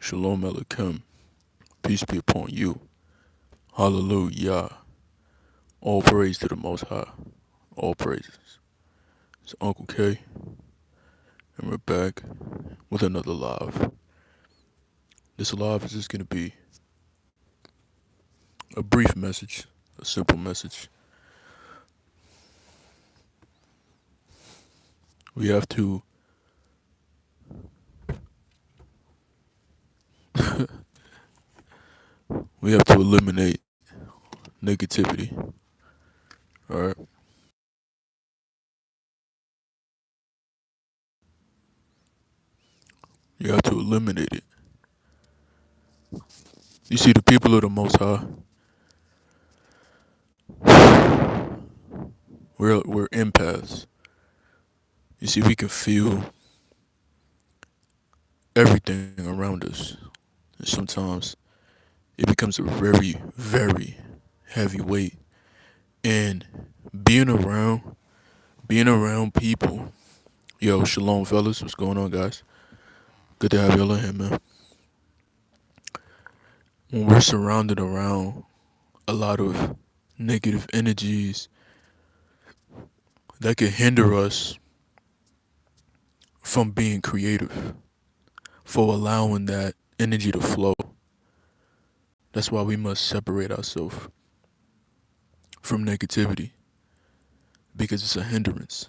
Shalom Aleichem. Peace be upon you. Hallelujah. All praise to the Most High. All praises. It's Uncle K, and we're back with another live. This live is just going to be a brief message, a simple message. We have to eliminate negativity. Alright? You have to eliminate it. You see, the people of the Most High, we're empaths. You see, we can feel everything around us. And sometimes it becomes a very, very heavy weight. And being around people. Yo, shalom fellas, what's going on, guys? Good to have y'all in here, man. When we're surrounded around a lot of negative energies that can hinder us from being creative, for allowing that energy to flow. That's why we must separate ourselves from negativity, because it's a hindrance.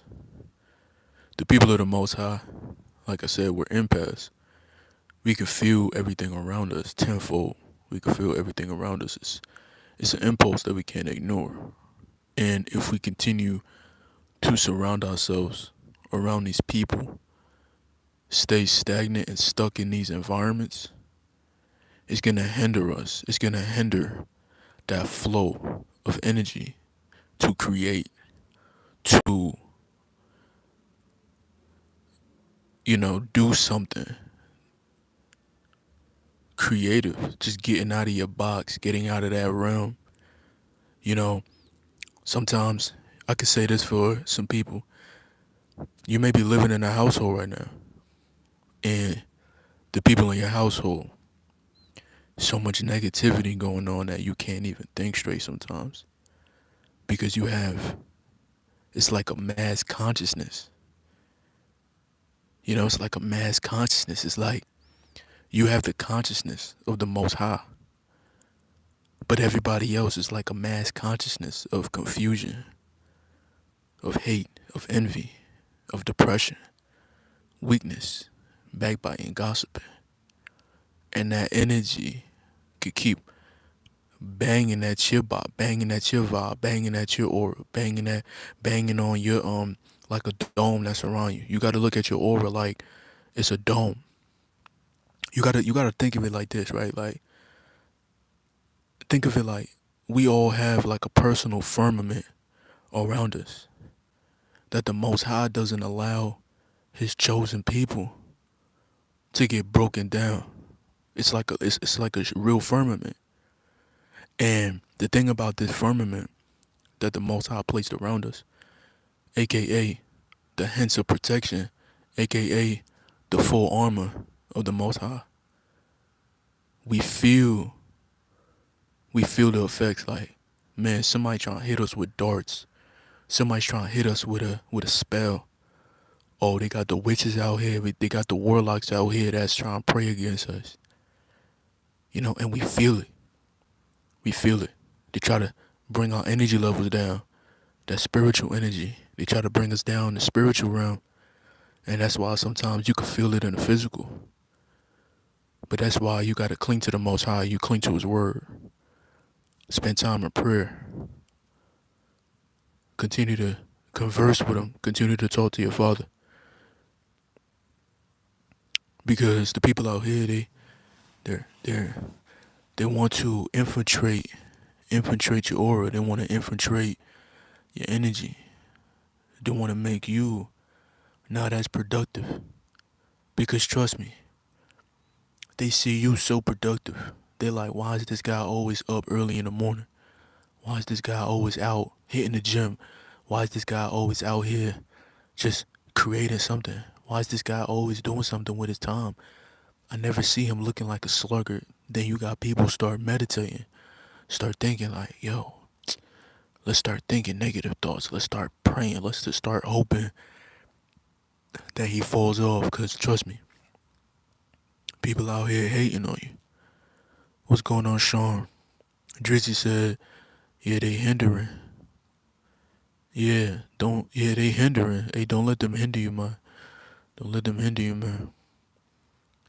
The people of the Most High, like I said, we're empaths. We can feel everything around us tenfold. We can feel everything around us. It's an impulse that we can't ignore. And if we continue to surround ourselves around these people, stay stagnant and stuck in these environments, it's going to hinder us. It's going to hinder that flow of energy to create, to, do something creative. Just getting out of your box, getting out of that realm. Sometimes I could say this for some people. You may be living in a household right now, and the people in your household, so much negativity going on that you can't even think straight sometimes, because it's like a mass consciousness. It's like a mass consciousness. It's like you have the consciousness of the Most High, but everybody else is like a mass consciousness of confusion, of hate, of envy, of depression, weakness, backbiting, gossiping. And that energy could keep banging at your bop, banging at your vibe, banging at your aura, banging on your like a dome that's around you. You gotta look at your aura like it's a dome. You gotta think of it like this, right? Like, think of it like we all have like a personal firmament around us that the Most High doesn't allow his chosen people to get broken down. It's like a real firmament. And the thing about this firmament that the Most High placed around us, aka the hints of protection, aka the full armor of the Most High, we feel the effects. Like, man, somebody trying to hit us with darts. Somebody's trying to hit us with a spell. Oh, they got the witches out here. They got the warlocks out here that's trying to pray against us. And we feel it. We feel it. They try to bring our energy levels down. That spiritual energy. They try to bring us down in the spiritual realm. And that's why sometimes you can feel it in the physical. But that's why you got to cling to the Most High. You cling to his word. Spend time in prayer. Continue to converse with him. Continue to talk to your Father. Because the people out here, they want to infiltrate your aura. They want to infiltrate your energy. They want to make you not as productive. Because trust me, they see you so productive. They're like, why is this guy always up early in the morning? Why is this guy always out hitting the gym? Why is this guy always out here just creating something? Why is this guy always doing something with his time? I never see him looking like a sluggard. Then you got people start meditating, start thinking like, yo, let's start thinking negative thoughts. Let's start praying. Let's just start hoping that he falls off. Cause trust me, people out here hating on you. What's going on, Sean? Drizzy said, yeah, they hindering. Yeah, don't. Yeah, they hindering. Hey, don't let them hinder you, man. Don't let them hinder you, man.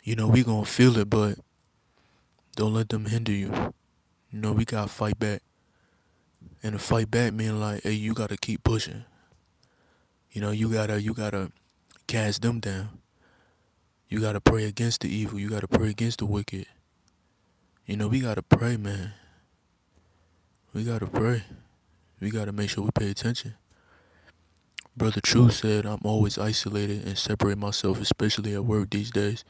You know we gonna feel it, but don't let them hinder you. You know we gotta fight back, and to fight back mean like, hey, you gotta keep pushing. You know you gotta cast them down. You gotta pray against the evil. You gotta pray against the wicked. You know we gotta pray, man. We gotta pray. We gotta make sure we pay attention. Brother True said, I'm always isolated and separate myself, especially at work these days.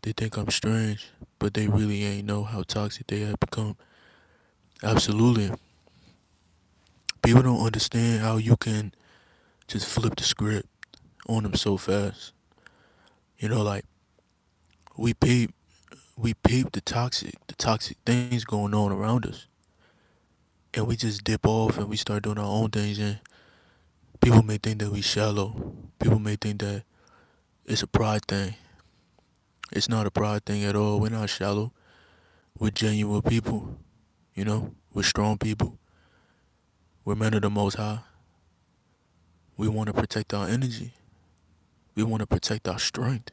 They think I'm strange, but they really ain't know how toxic they have become. Absolutely. People don't understand how you can just flip the script on them so fast. You know, like we peep the toxic things going on around us. And we just dip off and we start doing our own things, and people may think that we shallow. People may think that it's a pride thing. It's not a pride thing at all. We're not shallow. We're genuine people, you know? We're strong people. We're men of the most high. We want to protect our energy. We want to protect our strength.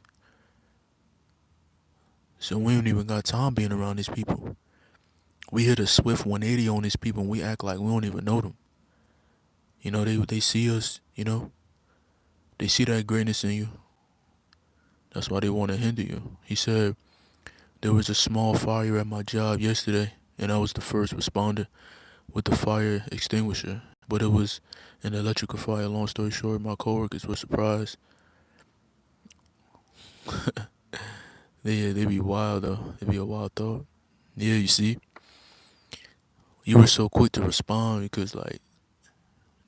So we don't even got time being around these people. We hit a swift 180 on these people and we act like we don't even know them. You know, they see us, you know, they see that greatness in you. That's why they want to hinder you. He said, there was a small fire at my job yesterday and I was the first responder with the fire extinguisher. But it was an electrical fire. Long story short, my coworkers were surprised. They be wild though. They be a wild thought. Yeah, you see, you were so quick to respond because like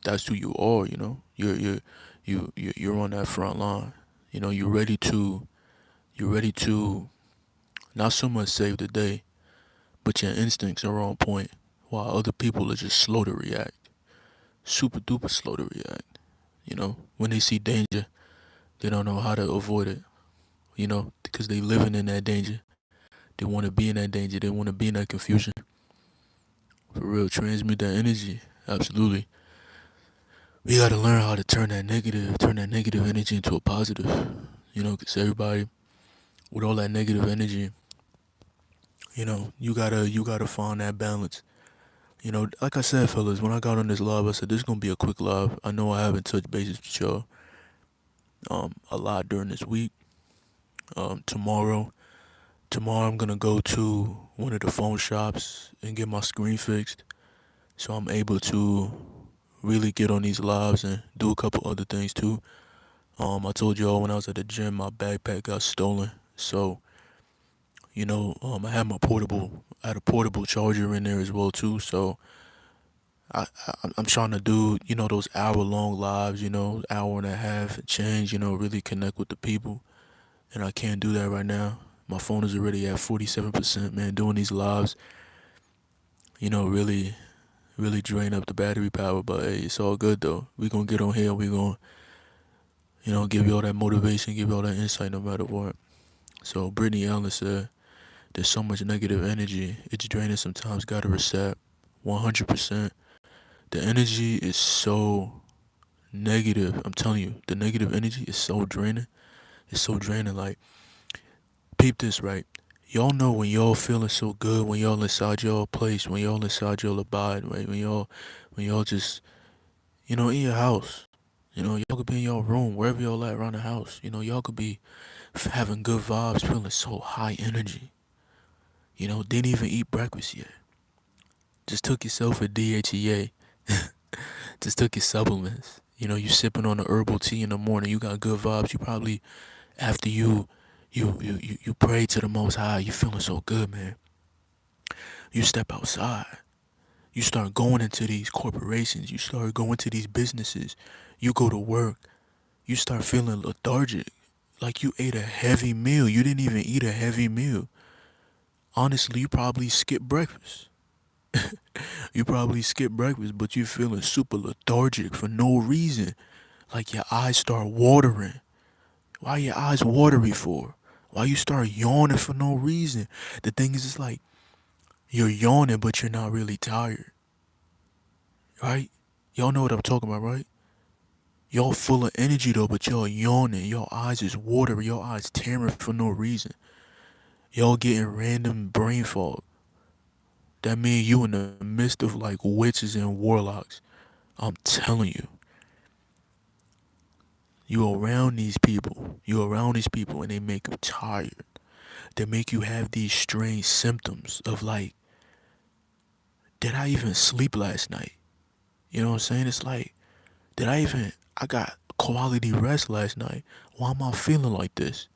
that's who you are. You know, you're on that front line. You know, you're ready to not so much save the day, but your instincts are on point, while other people are just slow to react, super duper slow to react. You know, when they see danger, they don't know how to avoid it. You know, because they living in that danger. They want to be in that danger. They want to be in that confusion. For real, transmute that energy. Absolutely. We got to learn how to turn that negative energy into a positive. You know, because everybody with all that negative energy, you know, you gotta find that balance. You know, like I said, fellas, when I got on this live, I said this is gonna be a quick live. I know I haven't touched bases with y'all a lot during this week. Tomorrow, I'm gonna go to one of the phone shops and get my screen fixed, so I'm able to really get on these lives and do a couple other things too. I told y'all when I was at the gym, my backpack got stolen, so you know, I had a portable charger in there as well too. So I'm trying to do, you know, those hour-long lives, you know, hour and a half and change, you know, really connect with the people, and I can't do that right now. My phone is already at 47%, man. Doing these lives, you know, really drain up the battery power, but hey, it's all good though. We gonna get on here, we gonna, you know, give you all that motivation, give you all that insight no matter what. So Brittany Allen said, there's so much negative energy, it's draining sometimes, gotta reset. 100%. The energy is so negative. I'm telling you, the negative energy is so draining. It's so draining. Like, peep this, right? Y'all know when y'all feeling so good, when y'all inside y'all place, when y'all inside y'all abide, right? When y'all just, you know, in your house. You know, y'all could be in your room, wherever y'all at around the house. You know, y'all could be having good vibes, feeling so high energy. You know, didn't even eat breakfast yet. Just took yourself a DHEA. Just took your supplements. You know, you sipping on the herbal tea in the morning. You got good vibes. You probably after you pray to the Most High. You feeling so good, man. You step outside. You start going into these corporations. You start going to these businesses. You go to work. You start feeling lethargic. Like you ate a heavy meal. You didn't even eat a heavy meal. Honestly, you probably skipped breakfast. You probably skipped breakfast, but you're feeling super lethargic for no reason. Like your eyes start watering. Why your eyes watery for? Why you start yawning for no reason? The thing is, it's like you're yawning, but you're not really tired, right? Y'all know what I'm talking about, right? Y'all full of energy though, but y'all yawning. Your eyes is watery. Your eyes tearing for no reason. Y'all getting random brain fog. That mean you in the midst of like witches and warlocks. I'm telling you, you around these people. You around these people, and they make you tired. They make you have these strange symptoms of like, did I even sleep last night? You know what I'm saying? It's like, I got quality rest last night. Why am I feeling like this?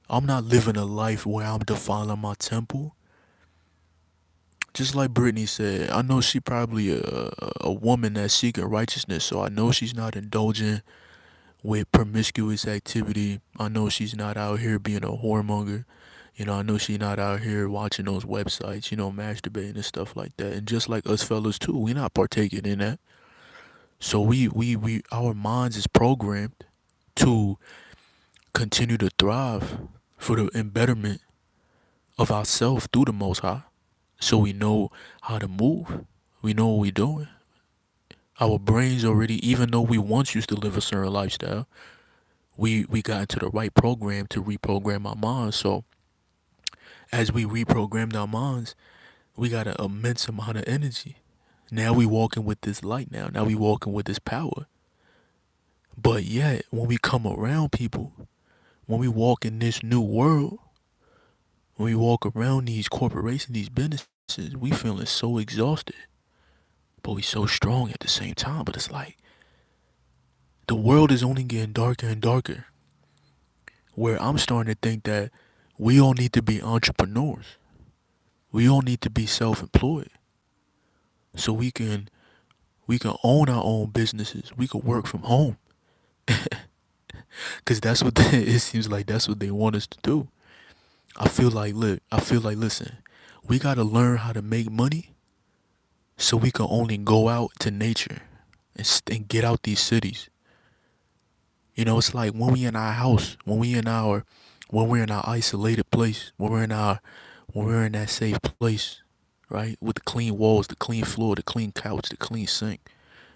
I'm not living a life where I'm defiling my temple. Just like Brittany said, I know she probably a woman that's seeking righteousness, so I know she's not indulging with promiscuous activity. I know she's not out here being a whoremonger. You know, I know she's not out here watching those websites, masturbating and stuff like that. And just like us fellas too, we not partaking in that. So our minds is programmed to continue to thrive for the embetterment of ourselves through the Most High. So we know how to move. We know what we're doing. Our brains already, even though we once used to live a certain lifestyle, we got into the right program to reprogram our minds. So as we reprogrammed our minds, we got an immense amount of energy. Now we walking with this light now. Now we walking with this power. But yet, when we come around people, when we walk in this new world, when we walk around these corporations, these businesses, we feeling so exhausted. But we so strong at the same time. But it's like the world is only getting darker and darker. Where I'm starting to think that we all need to be entrepreneurs. We all need to be self-employed. So we can own our own businesses. We can work from home. Cause that's what it seems like that's what they want us to do. Listen, we gotta learn how to make money so we can only go out to nature and get out these cities. It's like when we in our house, when we're in our isolated place, when we're in that safe place, right? With the clean walls, the clean floor, the clean couch, the clean sink.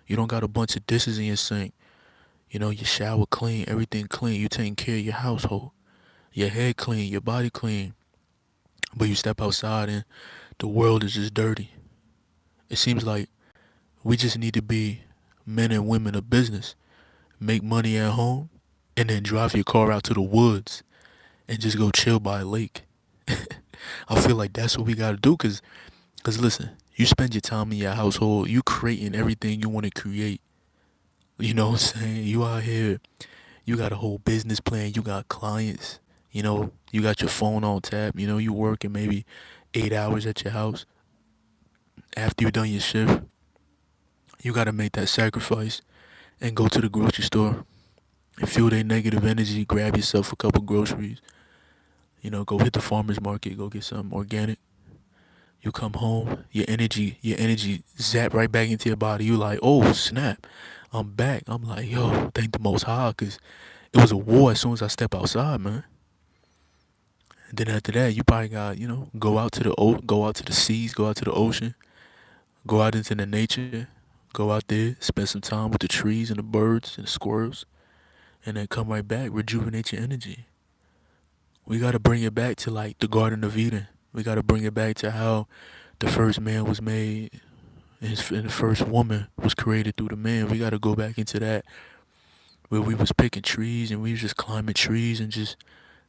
You don't got a bunch of dishes in your sink. Your shower clean, everything clean. You taking care of your household. Your head clean, your body clean. But you step outside and the world is just dirty. It seems like we just need to be men and women of business. Make money at home and then drive your car out to the woods and just go chill by a lake. I feel like that's what we gotta do, cause listen, you spend your time in your household, you creating everything you want to create. You know what I'm saying? You out here, you got a whole business plan, you got clients, you got your phone on tap, you working maybe 8 hours at your house. After you done your shift, you gotta make that sacrifice and go to the grocery store and feel their negative energy, grab yourself a couple groceries, go hit the farmer's market, go get something organic. You come home, your energy zap right back into your body. You like, oh snap, I'm back. I'm like, yo, thank the Most High, cause it was a war as soon as I step outside, man. And then after that, you probably got, go out to the seas, go out to the ocean, go out into the nature, go out there, spend some time with the trees and the birds and the squirrels, and then come right back, rejuvenate your energy. We gotta bring it back to like the Garden of Eden. We gotta bring it back to how the first man was made and the first woman was created through the man. We gotta go back into that where we was picking trees and we was just climbing trees and just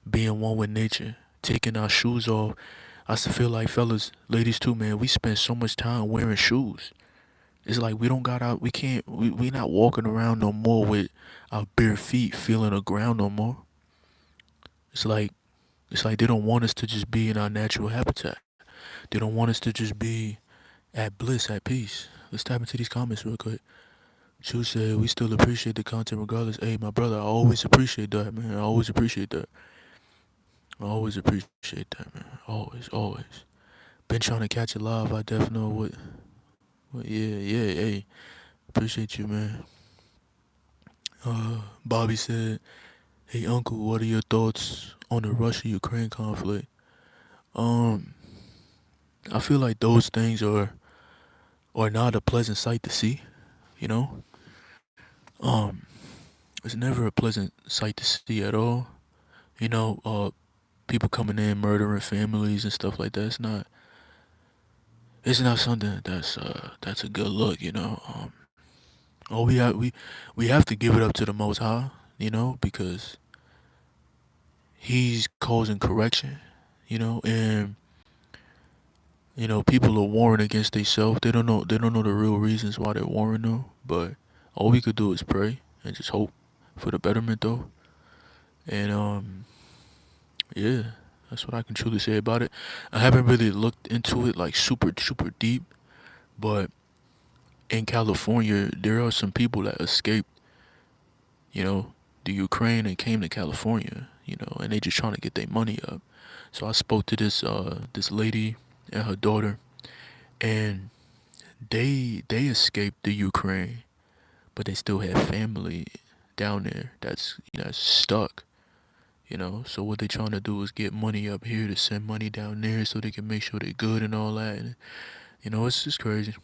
being one with nature, taking our shoes off. I still feel like fellas, ladies too, man, we spend so much time wearing shoes. It's like we don't got out, we can't, we not walking around no more with our bare feet feeling the ground no more. It's like, it's like they don't want us to just be in our natural habitat. They don't want us to just be at bliss, at peace. Let's tap into these comments real quick. She said we still appreciate the content regardless. Hey, my brother, I always appreciate that, man. I always appreciate that. I always appreciate that, man. Always, always. Been trying to catch it live. I definitely know what. Yeah, yeah. Hey, appreciate you, man. Bobby said, "Hey, Uncle, what are your thoughts on the Russia-Ukraine conflict?" Um, I feel like those things are not a pleasant sight to see. You know, um, it's never a pleasant sight to see at all. You know, people coming in murdering families and stuff like that. It's not something that's a good look. Oh, we have to give it up to the Most High. Because He's causing correction. And people are warring against themselves. They don't know the real reasons why they're warring though. But all we could do is pray and just hope for the betterment though. And yeah, that's what I can truly say about it. I haven't really looked into it like super super deep, but in California there are some people that escaped, you know, the Ukraine and came to California, and they just trying to get their money up. So I spoke to this lady and her daughter, and they escaped the Ukraine, but they still have family down there that's stuck. So what they trying to do is get money up here to send money down there so they can make sure they're good and all that. And it's just crazy.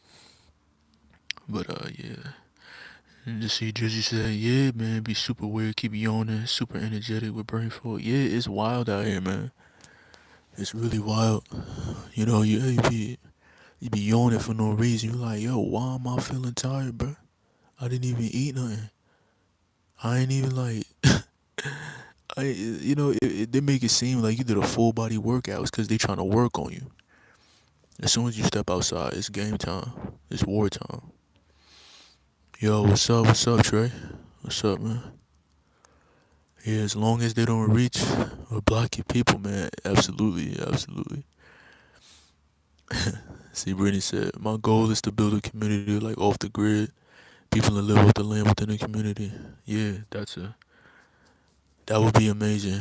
But yeah. And just see Drizzy said, yeah, man, be super weird, keep yawning, super energetic with brain fog. Yeah, it's wild out here, man. It's really wild. You be yawning for no reason. You like, yo, why am I feeling tired, bro? I didn't even eat nothing. I ain't even like, they make it seem like you did a full body workout. It's because they trying to work on you. As soon as you step outside, it's game time. It's war time. Yo, what's up? What's up, Trey? What's up, man? Yeah, as long as they don't reach or block your people, man. Absolutely, absolutely. See, Brittany said, my goal is to build a community like off the grid. People that live off the land within the community. Yeah, that would be amazing.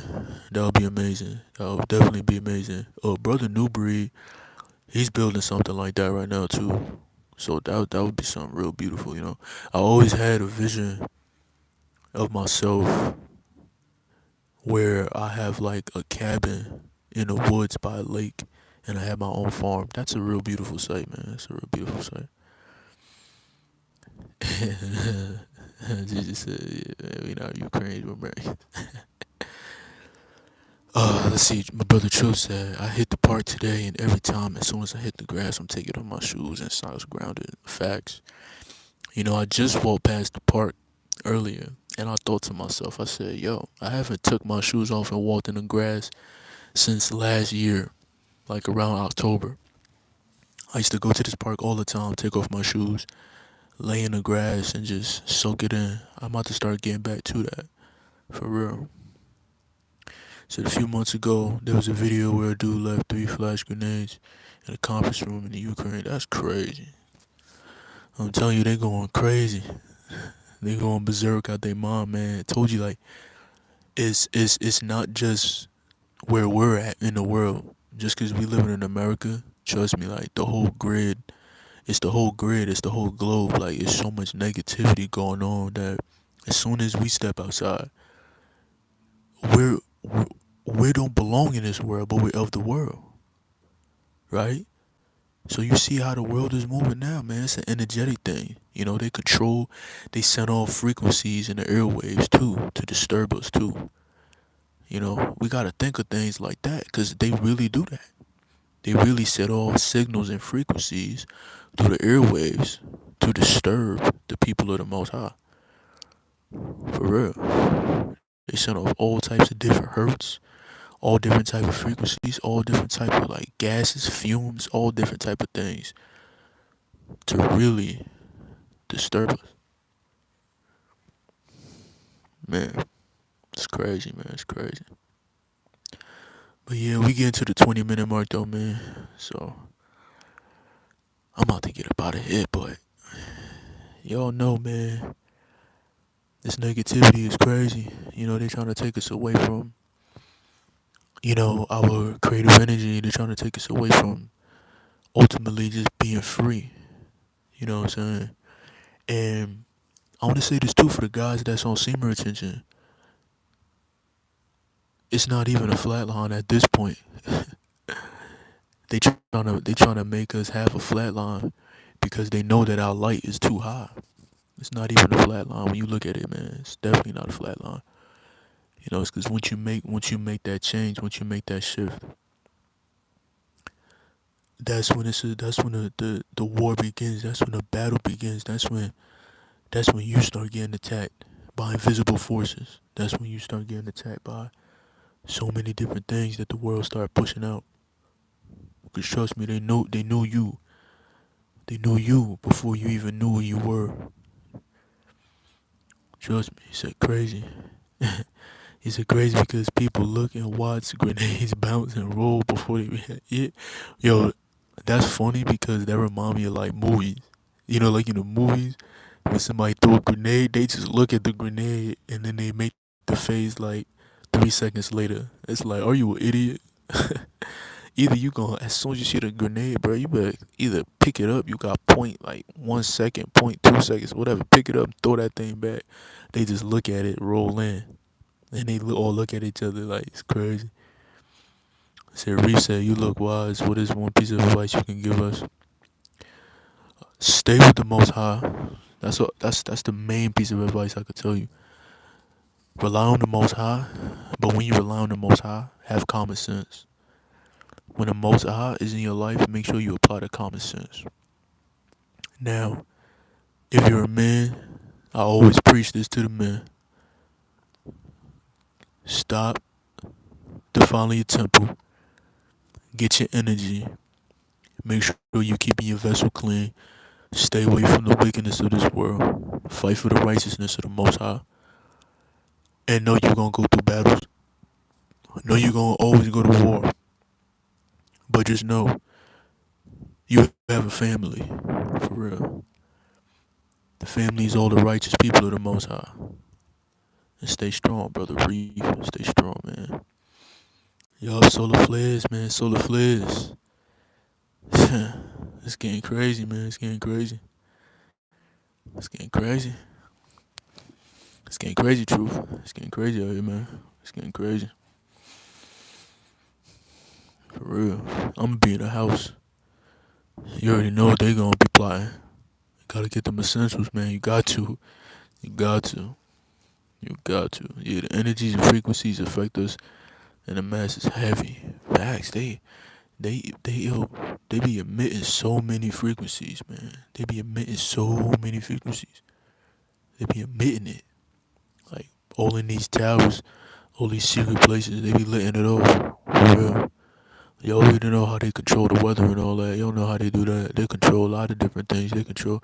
That would be amazing. That would definitely be amazing. Oh, brother Newbury, he's building something like that right now too. So that would be something real beautiful. I always had a vision of myself where I have like a cabin in the woods by a lake, and I have my own farm. That's a real beautiful sight, man. That's a real beautiful sight. Jesus said, yeah, man, we not Ukraine, we're American. Let's see. My brother True said, I hit the park today, and every time, as soon as I hit the grass, I'm taking off my shoes and socks grounded. Facts. I just walked past the park earlier, and I thought to myself, I said, yo, I haven't took my shoes off and walked in the grass since last year, like around October. I used to go to this park all the time, take off my shoes, lay in the grass, and just soak it in. I'm about to start getting back to that, for real. So a few months ago, there was a video where a dude left 3 flash grenades in a conference room in the Ukraine. That's crazy. I'm telling you, they going crazy. They going berserk out their mom, man. I told you, like, it's not just where we're at in the world. Just because we live in America, trust me, like, the whole grid, it's the whole grid, it's the whole globe. Like, it's so much negativity going on that as soon as we step outside, we're, we don't belong in this world, but we're of the world, right? So you see how the world is moving now, man. It's an energetic thing. They send off frequencies in the airwaves too to disturb us too. We gotta think of things like that because they really do that. They really set off signals and frequencies through the airwaves to disturb the people of the Most High. For real. They send off all types of different hertz, all different type of frequencies, all different type of like gases, fumes, all different type of things to really disturb us. Man, it's crazy, man. It's crazy. But yeah, we get into the 20-minute mark though, man. So I'm about to get up out of here, but Y'all know, man, this negativity is crazy. They're trying to take us away from, our creative energy. They're trying to take us away from ultimately just being free. You know what I'm saying? And I want to say this too for the guys that's on semen retention. It's not even a flat line at this point. They trying to make us have a flat line because they know that our light is too high. It's not even a flat line when you look at it, man. It's definitely not a flat line. It's because once you make that change, once you make that shift, that's when the war begins. That's when the battle begins. That's when you start getting attacked by invisible forces. That's when you start getting attacked by so many different things that the world start pushing out. Because trust me, they knew you. They knew you before you even knew who you were. Trust me, it's crazy. It's crazy because people look and watch grenades bounce and roll before they hit it. Yo, that's funny because that remind me of like movies. Like in the movies, when somebody throw a grenade, they just look at the grenade and then they make the face like 3 seconds later. It's like, are you an idiot? Either you gonna as soon as you see the grenade, bro, you better either pick it up. You got point like 1 second, 0.2 seconds, whatever. Pick it up, throw that thing back. They just look at it, roll in, and they all look at each other like it's crazy. I said, reset. You look wise. What is one piece of advice you can give us? Stay with the Most High. That's the main piece of advice I could tell you. Rely on the Most High, but when you rely on the Most High, have common sense. When the Most High is in your life, make sure you apply the common sense. Now, if you're a man, I always preach this to the men. Stop defiling your temple. Get your energy. Make sure you keeping your vessel clean. Stay away from the wickedness of this world. Fight for the righteousness of the Most High. And know you're going to go through battles. Know you're going to always go to war. But just know you have a family. For real. The family is all the righteous people of the Most High. And stay strong, brother Reeve. Stay strong, man. Yo, solar flares, man. Solar flares. It's getting crazy, man. It's getting crazy. It's getting crazy. It's getting crazy, truth. It's getting crazy out here, man. It's getting crazy. For real. I'm gonna be in the house. You already know what they gonna be plotting. You gotta get them essentials, man. You got to. You got to. You got to. Yeah, the energies and frequencies affect us, and the mass is heavy. Facts. Yo, they be emitting so many frequencies, man. They be emitting so many frequencies. They be emitting it. Like, all in these towers, all these secret places, they be letting it off. For real. Y'all already know how they control the weather and all that. Y'all know how they do that. They control a lot of different things. They control,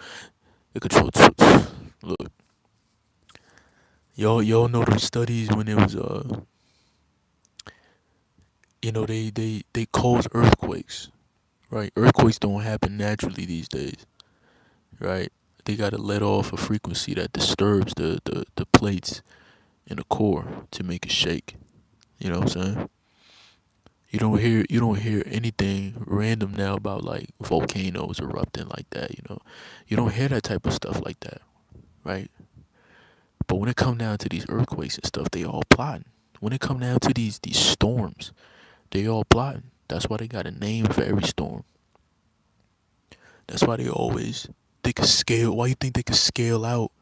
look, y'all know the studies when it was, they cause earthquakes, right? Earthquakes don't happen naturally these days, right? They gotta let off a frequency that disturbs the plates in the core to make it shake. You know what I'm saying? You don't hear anything random now about like volcanoes erupting like that. You don't hear that type of stuff like that, right? But when it come down to these earthquakes and stuff, they all plotting. When it come down to these storms, they all plotting. That's why they got a name for every storm. That's why they could scale. Why you think they could scale out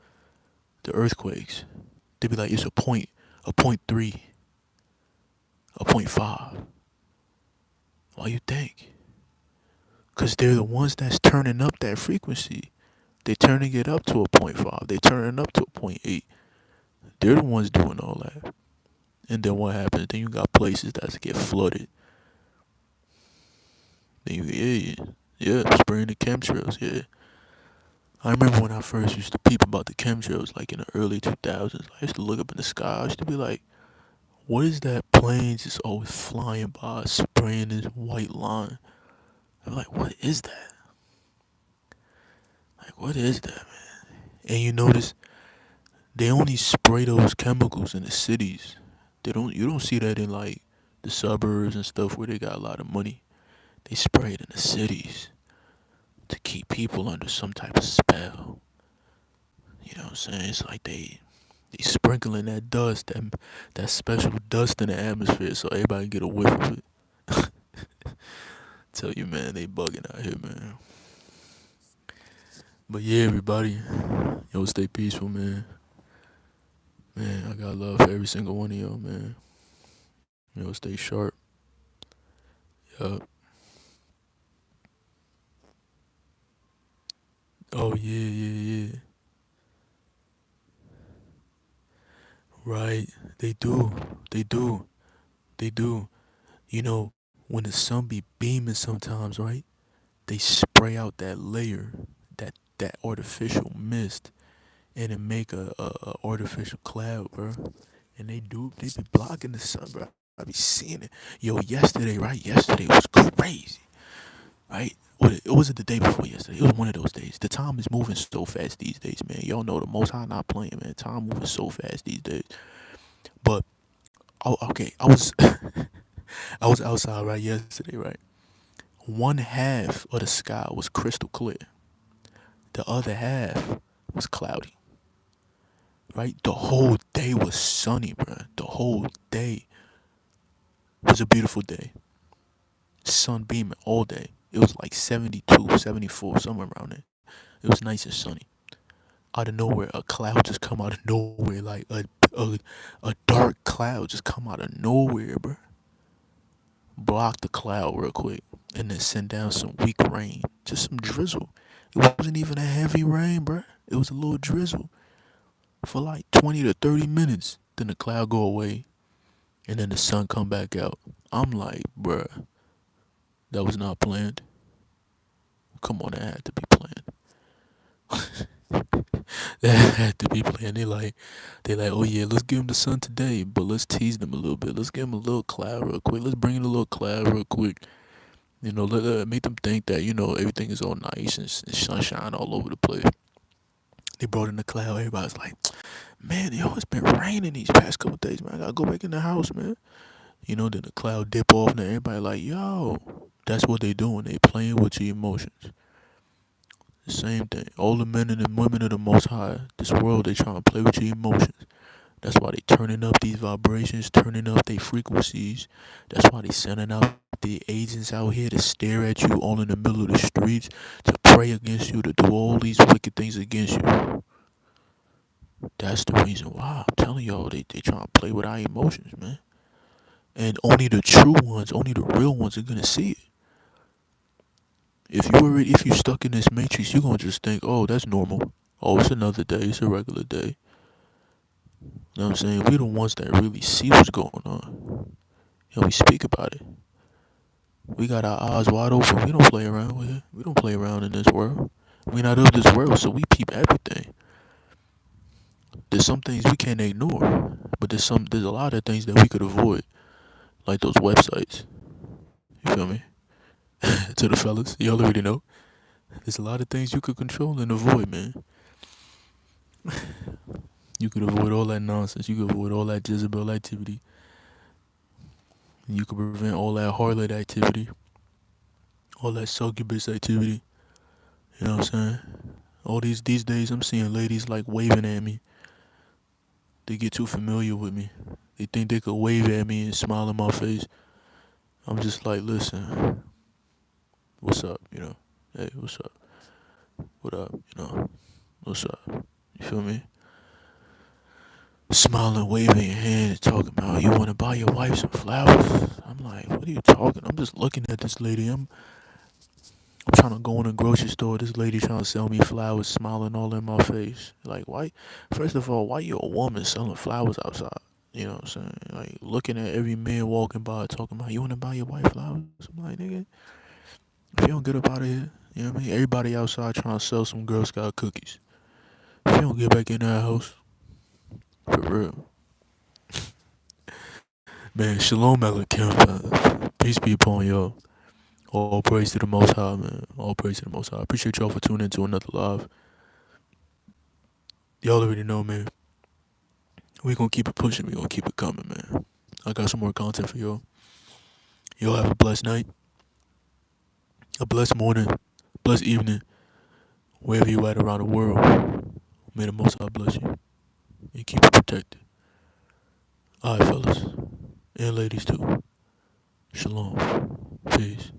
the earthquakes? They be like, it's a point three, a point five. Why you think? Cause they're the ones that's turning up that frequency. They're turning it up to a point five. They're turning up to a point eight. They're the ones doing all that. And then what happens? Then you got places that get flooded. Then yeah, spraying the chemtrails. Yeah, I remember when I first used to peep about the chemtrails, like in the early 2000s. I used to look up in the sky. I used to be like, what is that plane just always flying by, spraying this white line? I'm like, what is that? Like, what is that, man? And you notice they only spray those chemicals in the cities. They don't. You don't see that in like the suburbs and stuff where they got a lot of money. They spray it in the cities to keep people under some type of spell. You know what I'm saying? It's like they sprinkling that dust, that special dust in the atmosphere, so everybody get a whiff of it. Tell you, man, they bugging out here, man. But yeah, everybody, yo, stay peaceful, man. Man, I got love for every single one of y'all, man. Yo, stay sharp. Yup. Oh yeah, yeah, yeah. Right. They do. They do. They do. You know, when the sun be beaming sometimes, right? They spray out that layer, that artificial mist, and it make a artificial cloud, bro. And they be blocking the sun, bro. I be seeing it. Yo, yesterday, right? Yesterday was crazy, right? It was it the day before yesterday? It was one of those days. The time is moving so fast these days, man. Y'all know the Most High not playing, man. Time moving so fast these days. But oh, okay, I was I was outside right yesterday, right? One half of the sky was crystal clear. The other half was cloudy. Right? The whole day was sunny, bro. The whole day was a beautiful day. Sun beaming all day. It was like 72, 74, somewhere around there. It was nice and sunny. Out of nowhere, a cloud just come out of nowhere, like a, a dark cloud just come out of nowhere, bro. Block the cloud real quick, and then send down some weak rain, just some drizzle. It wasn't even a heavy rain, bro. It was a little drizzle for like 20 to 30 minutes. Then the cloud go away, and then the sun come back out. I'm like, bruh, that was not planned. Come on, that had to be planned. That had to be planned. They like, oh yeah, let's give them the sun today, but let's tease them a little bit. Let's give them a little cloud real quick. Let's bring in a little cloud real quick. You know, make them think that everything is all nice and sunshine all over the place. They brought in the cloud. Everybody's like, man, yo, it's been raining these past couple days, man. I gotta go back in the house, man. Then the cloud dip off, and then everybody like, yo, that's what they doing. They playing with your emotions. The same thing. All the men and the women of the Most High, this world, they trying to play with your emotions. That's why they turning up these vibrations, turning up their frequencies. That's why they sending out the agents out here to stare at you all in the middle of the streets, to pray against you, to do all these wicked things against you. That's the reason why I'm telling y'all they trying to play with our emotions, man. And only the true ones, only the real ones are gonna see it. If you stuck in this matrix, you're gonna just think, oh, that's normal. Oh, it's another day. It's a regular day. You know what I'm saying? We the ones that really see what's going on. And we speak about it. We got our eyes wide open. We don't play around with it. We don't play around in this world. We not of this world, so we peep everything. There's some things we can't ignore, but there's a lot of things that we could avoid, like those websites. You feel me? To the fellas, y'all already know. There's a lot of things you could control and avoid, man. You could avoid all that nonsense. You could avoid all that Jezebel activity. You could prevent all that harlot activity, all that succubus activity. You know what I'm saying? All these days, I'm seeing ladies like waving at me. They get too familiar with me. They think they could wave at me and smile in my face. I'm just like, listen, what's up? Hey, what's up? What up? What's up? You feel me? Smiling, waving your hand, talking about you want to buy your wife some flowers. I'm like, what are you talking? I'm just looking at this lady. I'm trying to go in a grocery store. This lady trying to sell me flowers, smiling all in my face. Like, why? First of all, why you a woman selling flowers outside? You know what I'm saying? Like, looking at every man walking by, talking about, you want to buy your wife flowers? I'm like, nigga, if you don't get up out of here, you know what I mean? Everybody outside trying to sell some Girl Scout cookies. If you don't get back in that house, for real. Man, shalom, UncleK. Peace be upon y'all. All praise to the Most High, man. All praise to the Most High. I appreciate y'all for tuning in to another live. Y'all already know, man. We gonna keep it pushing. We gonna keep it coming, man. I got some more content for y'all. Y'all have a blessed night, a blessed morning, blessed evening, wherever you at around the world. May the Most High bless you and keep you protected. All right, fellas and ladies too. Shalom. Peace.